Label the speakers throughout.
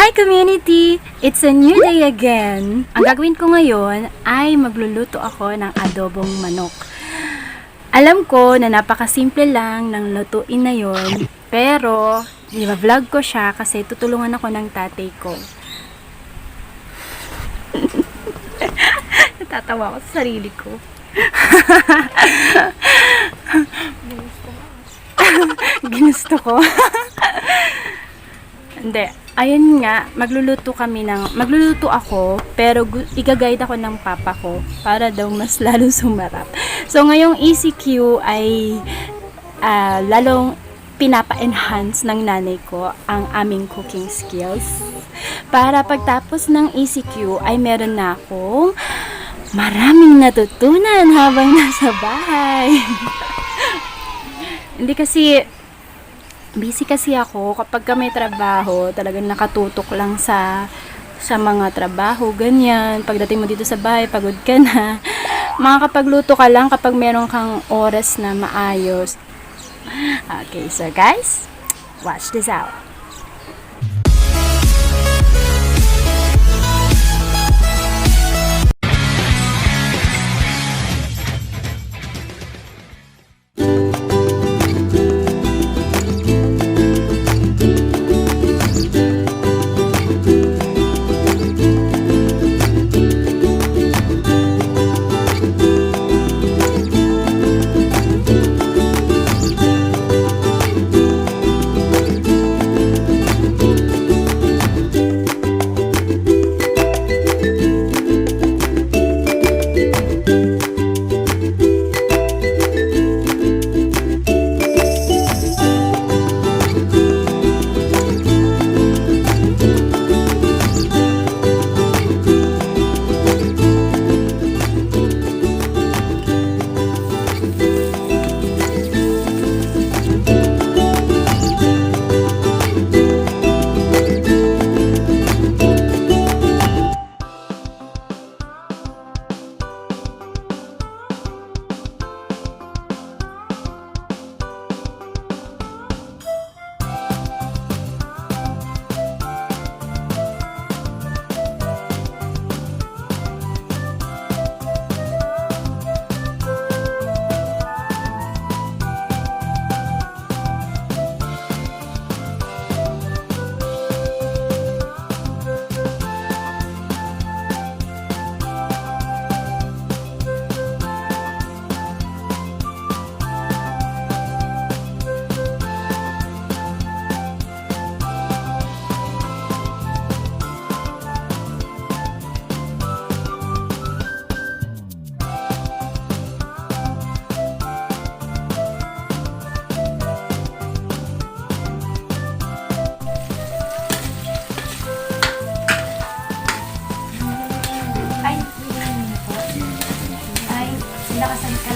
Speaker 1: Hi community! It's a new day again. Ang gagawin ko ngayon ay magluluto ako ng adobong manok. Alam ko na napakasimple lang ng lutuin na yon, pero i-vlog ko siya kasi tutulungan ako ng tatay ko. Natatawa ako sa sarili ko. Ginusto ko. Hindi. Ayun nga, magluluto ako, pero i-guide ako ng papa ko para daw mas lalo sumarap. So, ngayong ECQ ay lalong pinapa-enhance ng nanay ko ang aming cooking skills. Para pagtapos ng ECQ ay meron na akong maraming natutunan habang nasa bahay. Hindi kasi busy kasi ako kapag may trabaho, talagang nakatutok lang sa mga trabaho, ganyan. Pagdating mo dito sa bahay, pagod ka na. Makakapagluto ka lang kapag meron kang oras na maayos. Okay, so guys, watch this out.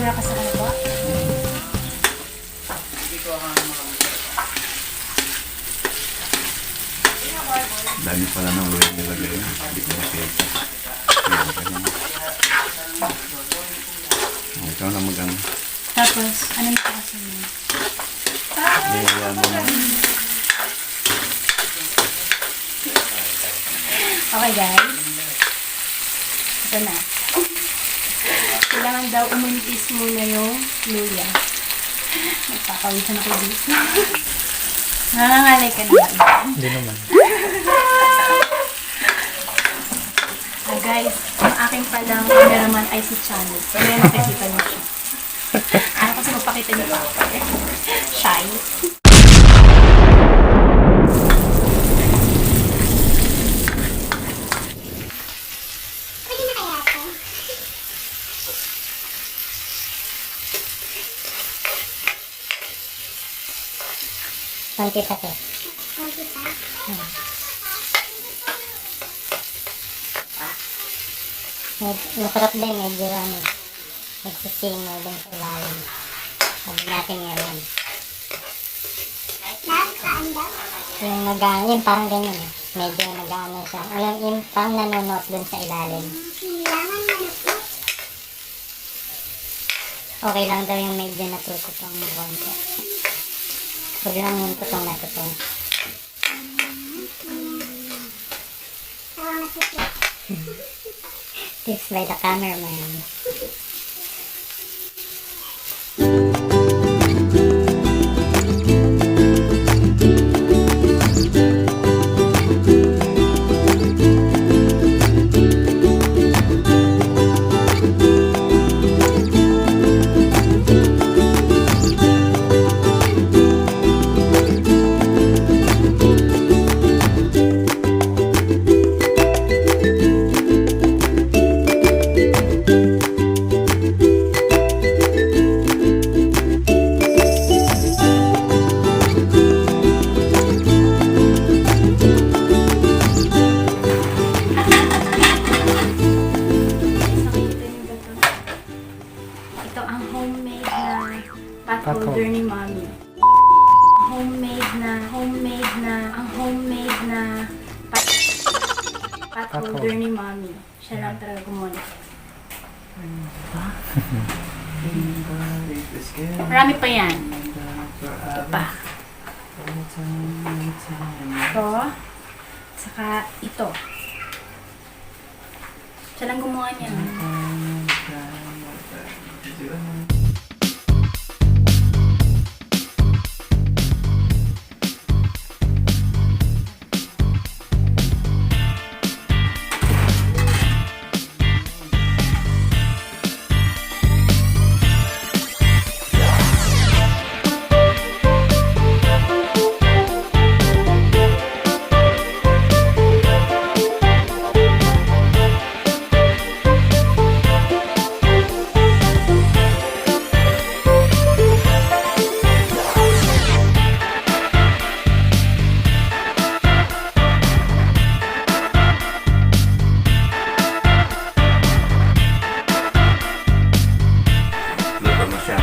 Speaker 1: Nakasan ka ba?
Speaker 2: Dami pala ng luwag nilagay. Hindi ko makita. Ikaw na mag-ano.
Speaker 1: Tapos, ano yung pakasin mo?
Speaker 2: Ayan mo na.
Speaker 1: Okay guys. Ito na. Kailangan daw umuntis muna yung luya. Nagpapawisan ako dito. Nangangalay ka na ba?
Speaker 3: Hindi naman.
Speaker 1: Guys, ang aking palang cameraman ay si Chanotski. Kaya nakikita niyo siya. Ano kasi magpakita niyo pa ako. Shy.
Speaker 4: Konti pa to. Masarap din, medyo ano, nagsisingaw din sa ilalim. Sabi natin ngayon. Yung nag-ano, yung parang ganyan eh. Medyo nag-ano siya. Alam, yung parang nanunot dun sa ilalim. Okay lang daw yung medyo natututong konti. Huwag lang yung tutong na tutong. Tips by the cameraman.
Speaker 1: Ito ang homemade na pot holder ni Mommy. Homemade na pot holder ni Mommy. Siya lang talaga gumawa. Marami pa yan. Ito pa. Ito. Saka ito. Siya lang gumawa niya.
Speaker 2: Luto na siya.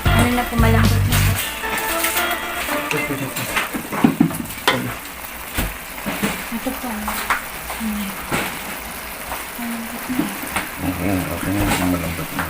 Speaker 1: Ano na po, malambot na po. Ito po.
Speaker 2: Okay na. Malambot na.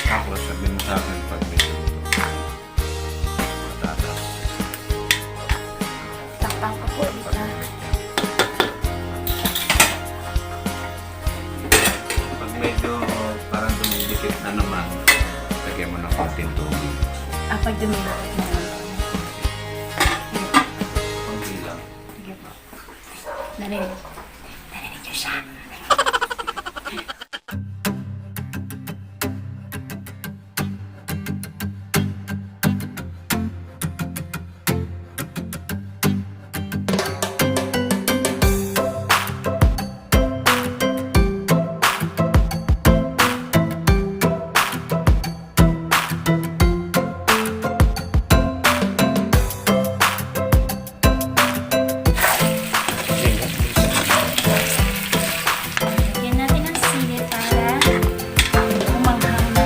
Speaker 2: Tapos sabihin mo sa akin pag may luto. Patatas.
Speaker 1: Takpan ko po isa.
Speaker 2: Pag medyo parang dumidikit na naman, lagyan mo ng konting tubig.
Speaker 1: Pag dumilot na.
Speaker 2: Konti lang.
Speaker 1: Sige po. Narinig. Narinig niyo siya. Lagyan natin ang sili para umanghang na.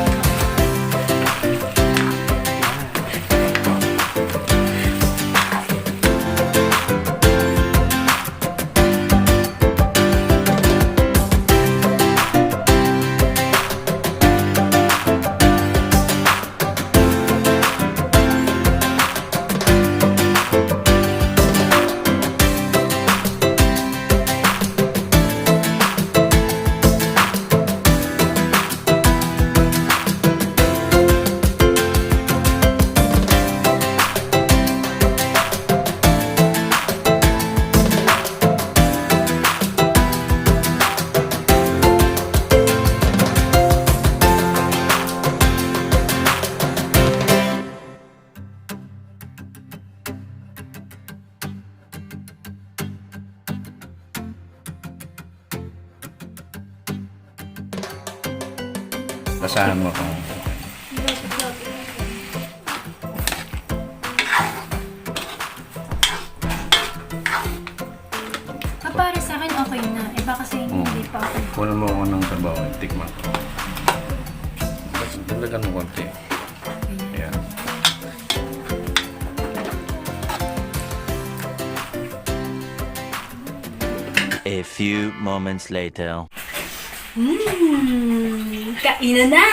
Speaker 2: Basahan mo kung
Speaker 1: Iba kasi hindi pa ako.
Speaker 2: Kunan mo ako ng sabaw. Tikman ko. Tapos dalagan mo konti. Ayan.
Speaker 3: A few moments later.
Speaker 1: Kainan na!